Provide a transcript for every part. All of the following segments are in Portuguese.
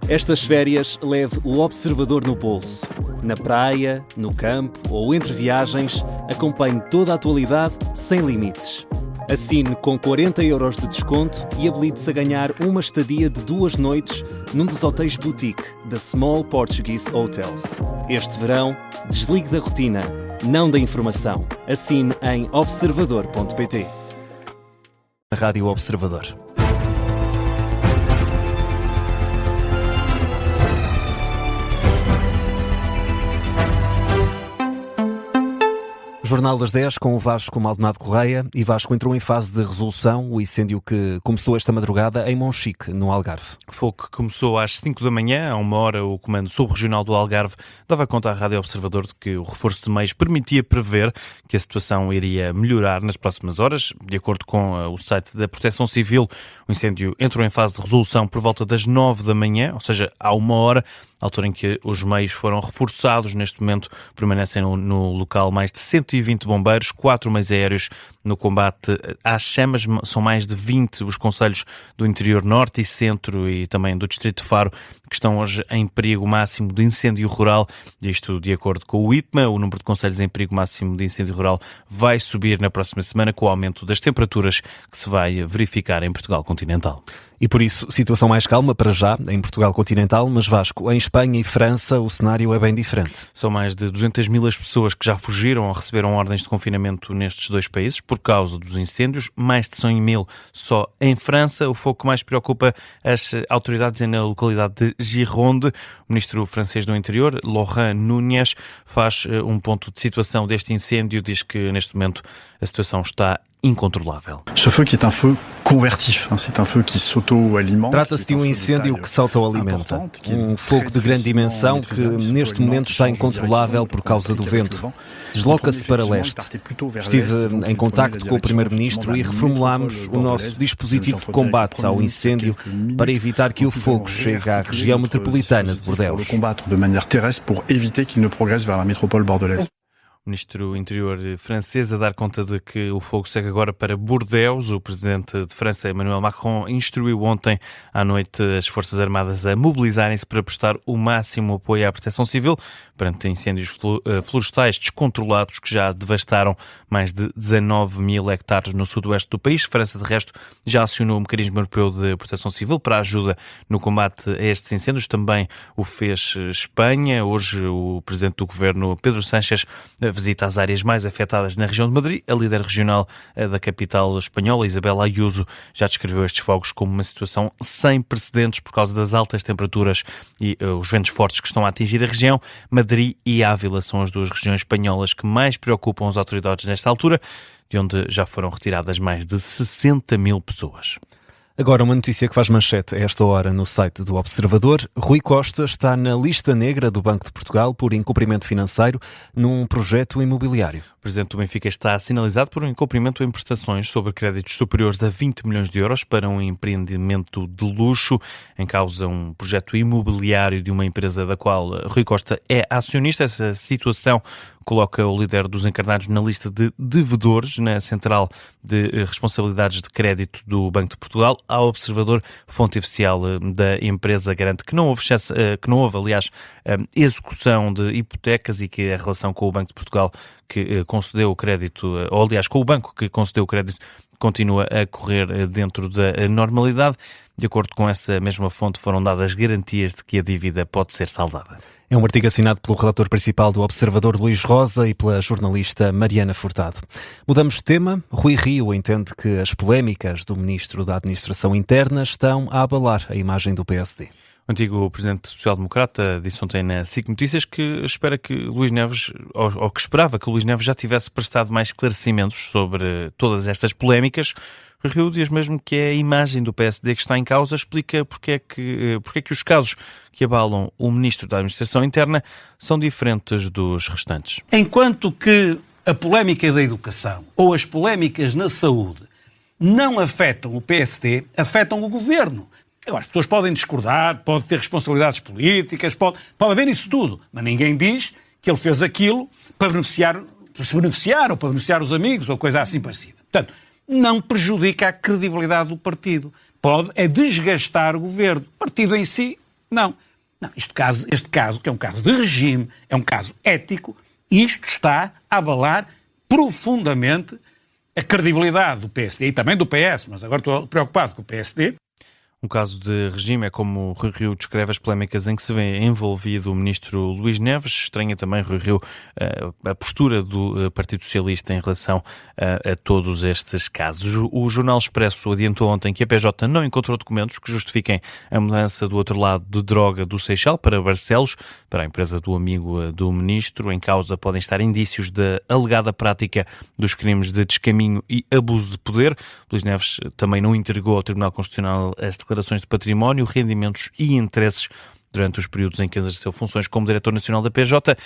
Estas férias leve o Observador no bolso. Na praia, no campo ou entre viagens, acompanhe toda a atualidade sem limites. Assine com 40€ de desconto e habilite-se a ganhar uma estadia de 2 noites num dos hotéis boutique da Small Portuguese Hotels. Este verão, desligue da rotina, não da informação. Assine em observador.pt. Rádio Observador. Jornal das 10 com o Vasco Maldonado Correia. E Vasco, entrou em fase de resolução o incêndio que começou esta madrugada em Monchique, no Algarve. O fogo que começou às 5 da manhã, a 1h, o Comando Subregional do Algarve dava conta à Rádio Observador de que o reforço de meios permitia prever que a situação iria melhorar nas próximas horas. De acordo com o site da Proteção Civil, o incêndio entrou em fase de resolução por volta das 9 da manhã, ou seja, há 1h, altura em que os meios foram reforçados. Neste momento permanecem no local mais de 120 bombeiros, 4 meios aéreos no combate às chamas. São mais de 20 os concelhos do interior norte e centro e também do distrito de Faro que estão hoje em perigo máximo de incêndio rural. Isto de acordo com o IPMA. O número de concelhos em perigo máximo de incêndio rural vai subir na próxima semana com o aumento das temperaturas que se vai verificar em Portugal continental. E por isso, situação mais calma para já em Portugal continental, mas Vasco, em Espanha e França o cenário é bem diferente. São mais de 200.000 as pessoas que já fugiram ou receberam ordens de confinamento nestes dois países por causa dos incêndios, mais de 100.000 só em França. O fogo que mais preocupa as autoridades é na localidade de Gironde. O ministro francês do Interior, Laurent Nunez, faz um ponto de situação deste incêndio, diz que neste momento a situação está incontrolável. Ce feu qui est un feu convertif, c'est un feu qui s'auto-alimente. Trata-se de um incêndio que se autoalimenta. Um fogo de grande dimensão que neste momento está incontrolável por causa do vento. Desloca-se para leste. Estive em contacto com o primeiro-ministro e reformulámos o nosso dispositivo de combate ao incêndio para evitar que o fogo chegue à região metropolitana de Bordeaux. Combattre de maneira terrestre pour éviter qu'il ne progresse vers la métropole bordelaise. O ministro interior francês a dar conta de que o fogo segue agora para Bordeaux. O presidente de França, Emmanuel Macron, instruiu ontem à noite as Forças Armadas a mobilizarem-se para prestar o máximo apoio à proteção civil perante incêndios florestais descontrolados que já devastaram mais de 19.000 hectares no sudoeste do país. França, de resto, já acionou o Mecanismo Europeu de Proteção Civil para a ajuda no combate a estes incêndios. Também o fez Espanha. Hoje o presidente do governo, Pedro Sánchez, visita as áreas mais afetadas na região de Madrid. A líder regional da capital espanhola, Isabel Ayuso, já descreveu estes fogos como uma situação sem precedentes por causa das altas temperaturas e os ventos fortes que estão a atingir a região. Madrid e Ávila são as duas regiões espanholas que mais preocupam as autoridades nesta altura, de onde já foram retiradas mais de 60.000 pessoas. Agora uma notícia que faz manchete a esta hora no site do Observador. Rui Costa está na lista negra do Banco de Portugal por incumprimento financeiro num projeto imobiliário. O presidente do Benfica está sinalizado por um incumprimento em prestações sobre créditos superiores a 20 milhões de euros para um empreendimento de luxo. Em causa um projeto imobiliário de uma empresa da qual Rui Costa é acionista. Essa situação coloca o líder dos encarnados na lista de devedores na Central de Responsabilidades de Crédito do Banco de Portugal. Ao Observador, fonte oficial da empresa garante que não houve, aliás, execução de hipotecas e que a relação com o Banco de Portugal que concedeu o crédito, ou aliás, com o banco que concedeu o crédito, continua a correr dentro da normalidade. De acordo com essa mesma fonte, foram dadas garantias de que a dívida pode ser saldada. É um artigo assinado pelo redator principal do Observador, Luís Rosa, e pela jornalista Mariana Furtado. Mudamos de tema. Rui Rio entende que as polémicas do Ministro da Administração Interna estão a abalar a imagem do PSD. O antigo presidente social-democrata disse ontem na SIC Notícias que espera que Luís Neves, ou que esperava que Luís Neves já tivesse prestado mais esclarecimentos sobre todas estas polémicas. Rio diz mesmo que é a imagem do PSD que está em causa, explica porque é que os casos que abalam o Ministro da Administração Interna são diferentes dos restantes. Enquanto que a polémica da educação ou as polémicas na saúde não afetam o PSD, afetam o Governo. Agora, as pessoas podem discordar, podem ter responsabilidades políticas, pode haver isso tudo, mas ninguém diz que ele fez aquilo para se beneficiar ou para beneficiar os amigos ou coisa assim parecida. Portanto, não prejudica a credibilidade do partido. Pode desgastar o Governo. O partido em si Não. Este caso, que é um caso de regime, é um caso ético, isto está a abalar profundamente a credibilidade do PSD e também do PS, mas agora estou preocupado com o PSD. Um caso de regime é como Rui Rio descreve as polémicas em que se vê envolvido o ministro Luís Neves. Estranha também, Rui Rio, a postura do Partido Socialista em relação a todos estes casos. O Jornal Expresso adiantou ontem que a PJ não encontrou documentos que justifiquem a mudança do outro lado de droga do Seixal para Barcelos, para a empresa do amigo do ministro. Em causa podem estar indícios da alegada prática dos crimes de descaminho e abuso de poder. Luís Neves também não entregou ao Tribunal Constitucional as declarações de património, rendimentos e interesses durante os períodos em que exerceu funções como Diretor Nacional da PJ. O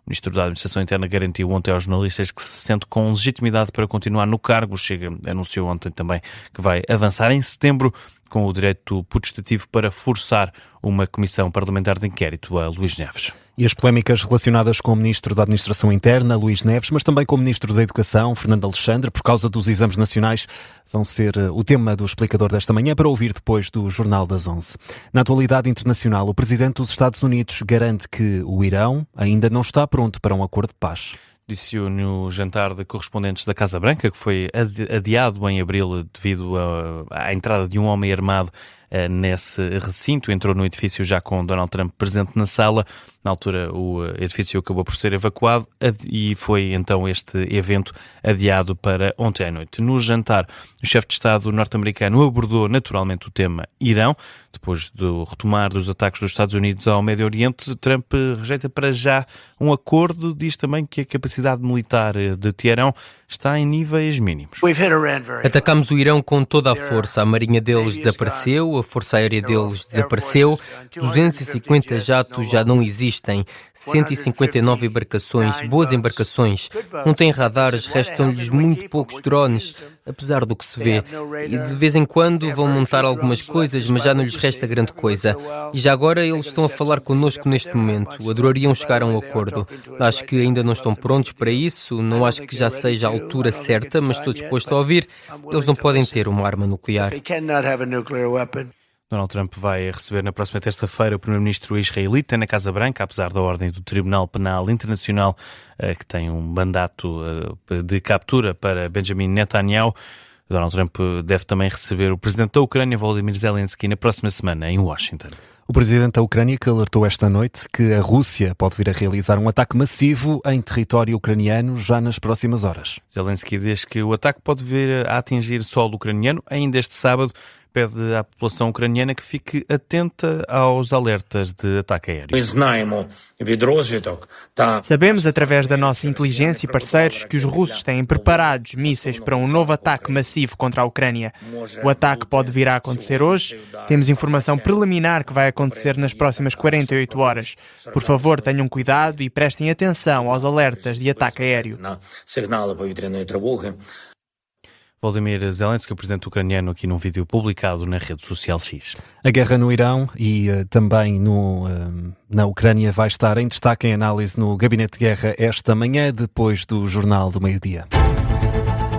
Ministro da Administração Interna garantiu ontem aos jornalistas que se sente com legitimidade para continuar no cargo. O Chega anunciou ontem também que vai avançar em setembro com o direito putestativo para forçar uma comissão parlamentar de inquérito a Luís Neves. E as polémicas relacionadas com o Ministro da Administração Interna, Luís Neves, mas também com o Ministro da Educação, Fernando Alexandre, por causa dos exames nacionais, vão ser o tema do explicador desta manhã, para ouvir depois do Jornal das 11. Na atualidade internacional, o Presidente dos Estados Unidos garante que o Irão ainda não está pronto para um acordo de paz. Disse-o no jantar de correspondentes da Casa Branca, que foi adiado em abril devido à entrada de um homem armado nesse recinto. Entrou no edifício já com Donald Trump presente na sala. Na altura, o edifício acabou por ser evacuado e foi então este evento adiado para ontem à noite. No jantar, o chefe de Estado norte-americano abordou naturalmente o tema Irão. Depois do retomar dos ataques dos Estados Unidos ao Médio Oriente, Trump rejeita para já um acordo. Diz também que a capacidade militar de Teherão está em níveis mínimos. Atacámos o Irão com toda a força. A marinha deles desapareceu, a força aérea deles desapareceu, 250 jatos já não existem, 159 embarcações, boas embarcações, não têm radares, restam-lhes muito poucos drones, apesar do que se vê. E de vez em quando vão montar algumas coisas, mas já não lhes resta grande coisa. E já agora eles estão a falar connosco neste momento, adorariam chegar a um acordo. Acho que ainda não estão prontos para isso, não acho que já seja a altura certa, mas estou disposto a ouvir. Eles não podem ter uma arma nuclear. Donald Trump vai receber na próxima terça-feira o primeiro-ministro israelita na Casa Branca, apesar da ordem do Tribunal Penal Internacional, que tem um mandato de captura para Benjamin Netanyahu. Donald Trump deve também receber o presidente da Ucrânia, Volodymyr Zelensky, na próxima semana em Washington. O presidente da Ucrânia que alertou esta noite que a Rússia pode vir a realizar um ataque massivo em território ucraniano já nas próximas horas. Zelensky diz que o ataque pode vir a atingir solo ucraniano ainda este sábado. Pede à população ucraniana que fique atenta aos alertas de ataque aéreo. Sabemos através da nossa inteligência e parceiros que os russos têm preparados mísseis para um novo ataque massivo contra a Ucrânia. O ataque pode vir a acontecer hoje. Temos informação preliminar que vai acontecer nas próximas 48 horas. Por favor, tenham cuidado e prestem atenção aos alertas de ataque aéreo. Volodymyr Zelensky, o presidente ucraniano, aqui num vídeo publicado na rede social X. A guerra no Irão e também na Ucrânia vai estar em destaque em análise no Gabinete de Guerra esta manhã, depois do Jornal do Meio-Dia.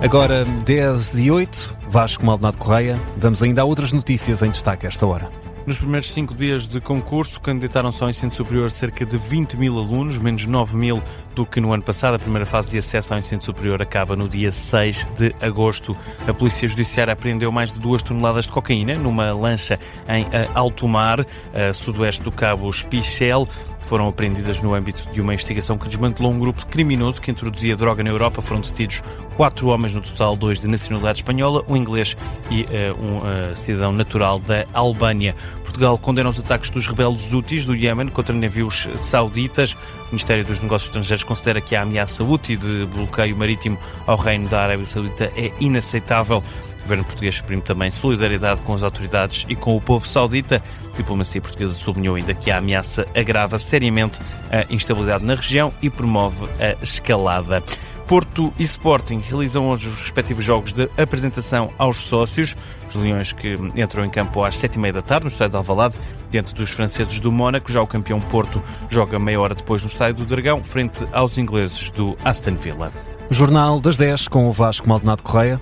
Agora, 10:08, Vasco Maldonado Correia. Vamos ainda a outras notícias em destaque a esta hora. Nos primeiros 5 dias de concurso, candidataram-se ao ensino superior cerca de 20 mil alunos, menos 9 mil do que no ano passado. A primeira fase de acesso ao ensino superior acaba no dia 6 de agosto. A Polícia Judiciária apreendeu mais de 2 toneladas de cocaína numa lancha em alto mar, a sudoeste do Cabo Espichel. Foram apreendidas no âmbito de uma investigação que desmantelou um grupo criminoso que introduzia droga na Europa. Foram detidos 4 homens no total, 2 de nacionalidade espanhola, um inglês e um cidadão natural da Albânia. Portugal condena os ataques dos rebeldes Houthis do Iémen contra navios sauditas. O Ministério dos Negócios Estrangeiros considera que a ameaça Houthi de bloqueio marítimo ao Reino da Arábia Saudita é inaceitável. O governo português exprime também solidariedade com as autoridades e com o povo saudita. A diplomacia portuguesa sublinhou ainda que a ameaça agrava seriamente a instabilidade na região e promove a escalada. Porto e Sporting realizam hoje os respectivos jogos de apresentação aos sócios. Os Leões que entram em campo às 7h30 da tarde no estádio de Alvalade, diante dos franceses do Mónaco. Já o campeão Porto joga meia hora depois no estádio do Dragão, frente aos ingleses do Aston Villa. Jornal das 10 com o Vasco Maldonado Correia.